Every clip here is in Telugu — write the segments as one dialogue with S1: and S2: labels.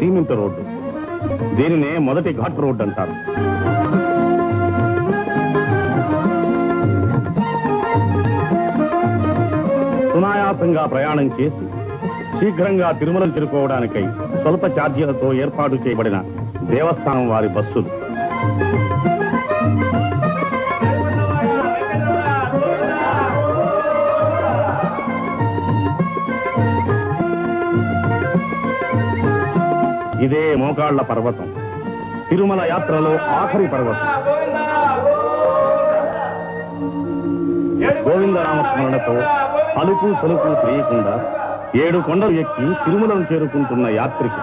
S1: Cement road. దీనినే మొదటి ఘాట్ రోడ్డు అంటారు. సునాయాసంగా ప్రయాణం చేసి శీఘ్రంగా తిరుమలను చేరుకోవడానికై స్వల్ప ఛార్జీలతో ఏర్పాటు చేయబడిన దేవస్థానం వారి బస్సులు. ఇదే మోకాళ్ల పర్వతం, తిరుమల యాత్రలో ఆఖరి పర్వతం. గోవిందనామస్మరణతో అలుపు సలుపు తెలియకుండా 7 కొండలు ఎక్కి తిరుమలను చేరుకుంటున్న యాత్రికి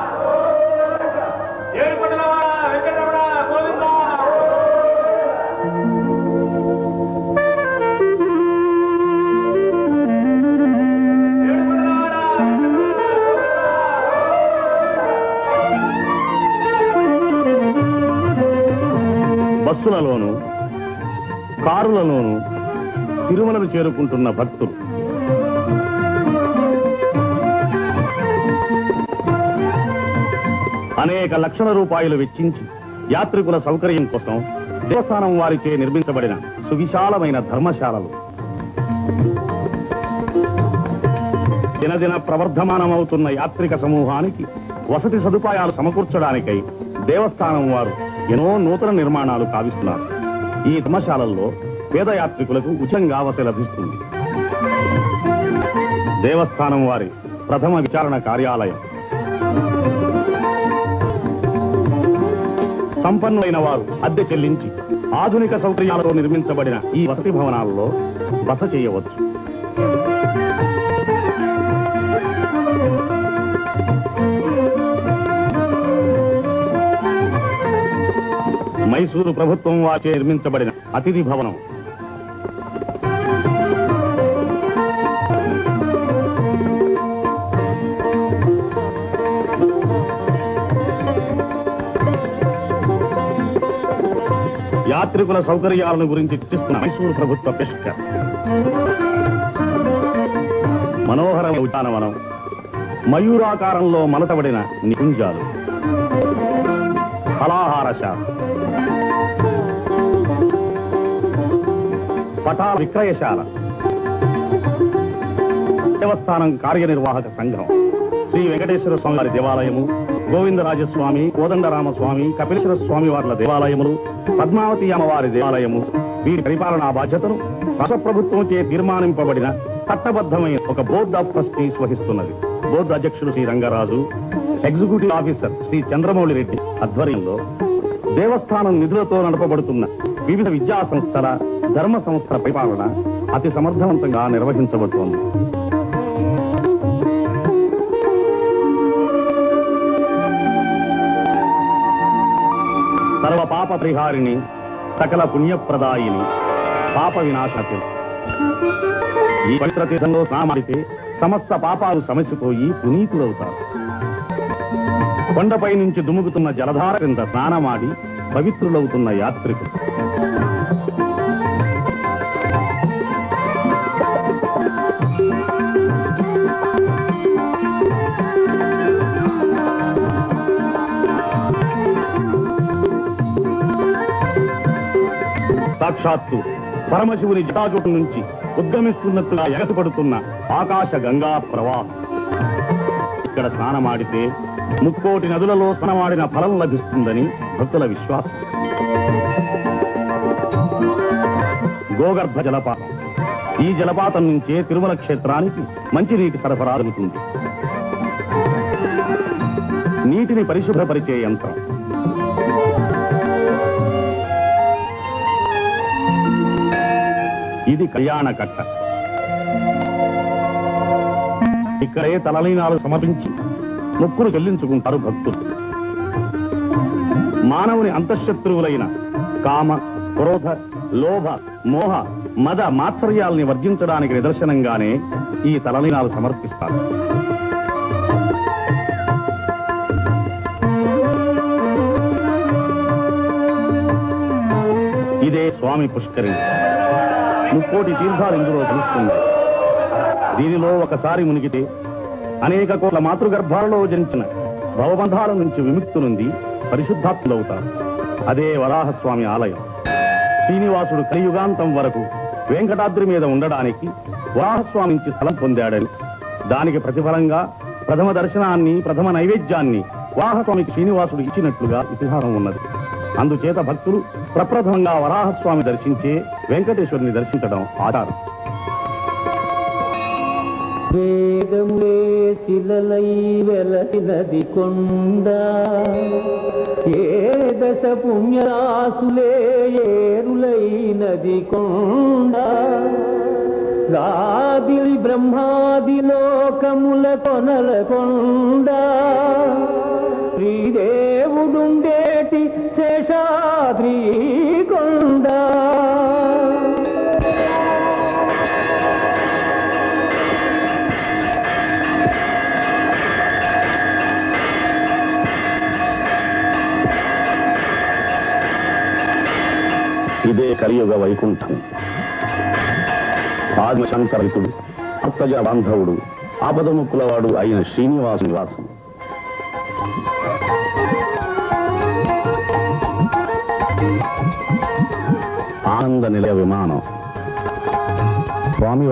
S1: బస్సులలోనూ కారులలోనూ తిరుమలను చేరుకుంటున్న భక్తులు. అనేక లక్షల రూపాయలు వెచ్చించి యాత్రికుల సౌకర్యం కోసం దేవస్థానం వారిచే నిర్మించబడిన సువిశాలమైన ధర్మశాలలు. దినదిన ప్రవర్ధమానమవుతున్న యాత్రిక సమూహానికి వసతి సదుపాయాలు సమకూర్చడానికై దేవస్థానం వారు ఎన్నో నూతన నిర్మాణాలు కావిస్తున్నారు. ఈ ధర్మశాలల్లో పేద యాత్రికులకు ఉచితంగా వసతి లభిస్తుంది. దేవస్థానం వారి ప్రథమ విచారణ కార్యాలయం. సంపన్నులైన వారు అద్దె చెల్లించి ఆధునిక సౌకర్యాలతో నిర్మించబడిన ఈ వసతి భవనాల్లో బస చేయవచ్చు. మైసూరు ప్రభుత్వం వారిచే నిర్మించబడిన అతిథి భవనం. యాత్రికుల సౌకర్యాలను గురించి చర్చిస్తున్న మైసూరు ప్రభుత్వ పెష్కర్. మనోహరమైన ఉద్యానవనం, మయూరాకారంలో మలతబడిన నికుంజాలు, ఫలాహారశాల, పటాల విక్రయశాల, దేవస్థానం కార్యనిర్వాహక సంఘం, శ్రీ వెంకటేశ్వర స్వామి వారి దేవాలయము, గోవిందరాజస్వామి, కోదండరామస్వామి, కపిలేశ్వర స్వామి వార్ల దేవాలయములు, పద్మావతి అమ్మవారి దేవాలయము, వీరి పరిపాలనా బాధ్యతను రాష్ట్ర ప్రభుత్వం చే తీర్మానింపబడిన చట్టబద్ధమైన ఒక బోర్డ్ ఆఫ్ ట్రస్టీస్ వహిస్తున్నది. బోర్డు అధ్యక్షుడు శ్రీ రంగరాజు, ఎగ్జిక్యూటివ్ ఆఫీసర్ శ్రీ చంద్రమౌళి రెడ్డి ఆధ్వర్యంలో దేవస్థానం నిధులతో నడపబడుతున్న వివిధ విద్యా సంస్థల, ధర్మ సంస్థల పరిపాలన అతి సమర్థవంతంగా నిర్వహించబడుతోంది. సర్వ పాప పరిహారిణి, సకల పుణ్యప్రదాయిని, పాప వినాశనతి. ఈ పవిత్ర తీర్థంలో స్నానమాడితే సమస్త పాపాలు సమసిపోయి పునీతులవుతారు. కొండపై నుంచి దుముకుతున్న జలధార కింద స్నానమాడి పవిత్రులవుతున్న యాత్రికులు. సాక్షాత్తు పరమశివుని జటాజూటం నుంచి ఉద్గమిస్తున్నట్టుగా ఎగసిపడుతున్న ఆకాశ గంగా ప్రవాహం. ఇక్కడ స్నానమాడితే 3 కోటి నదులలో స్నానమాడిన ఫలం లభిస్తుందని భక్తుల విశ్వాసం. గోగర్భ జలపాతం. ఈ జలపాతం నుంచే తిరుమల క్షేత్రానికి మంచినీటి సరఫరా జరుగుతుంది. నీటిని పరిశుభ్రపరిచే యంత్రం. ఇది కళ్యాణకట్ట. ఇక్కడే తలలీనాలు సమర్పించి మొక్కులు చెల్లించుకుంటారు భక్తులు. మానవుని అంతఃశత్రువులైన కామ, క్రోధ, లోభ, మోహ, మద, మాత్సర్యాల్ని వర్జించడానికి నిదర్శనంగానే ఈ తలలీనాలు సమర్పిస్తారు. ఇదే స్వామి పుష్కరిణి. 3 కోటి తీర్థాలు ఇందులో తెలుస్తుంది. దీనిలో ఒకసారి మునిగితే అనేక కోట్ల మాతృగర్భాలలో జనించిన భవబంధాల నుంచి విముక్తి నుండి పరిశుద్ధాత్ములవుతారు. అదే వరాహస్వామి ఆలయం. శ్రీనివాసుడు కలియుగాంతం వరకు వెంకటాద్రి మీద ఉండడానికి వరాహస్వామి నుంచి స్థలం పొందాడని, దానికి ప్రతిఫలంగా ప్రథమ దర్శనాన్ని, ప్రథమ నైవేద్యాన్ని వరాహస్వామికి శ్రీనివాసుడు ఇచ్చినట్లుగా ఇతిహాసం ఉన్నది. అందుచేత భక్తులు ప్రప్రథమంగా వరాహస్వామి దర్శించే వెంకటేశ్వరుని దర్శించడం ఆచారం.
S2: వేగములే శిలలై వెలసినది కొండ, ఏ దశ పుణ్యరాసులే ఏరులైనది కొండ, రాదిలి బ్రహ్మాది లోకముల కొనల కొండ, శ్రీదేవుడుండేటి శేషాద్రి కొండ.
S1: ఇదే కలియుగ వైకుంఠం. ఆదిశంకరితుడు, భక్తజ బాంధవుడు, ఆపదముక్కులవాడు అయిన శ్రీనివాసు నివాసం. ఆనంద నిలయ విమానం స్వామి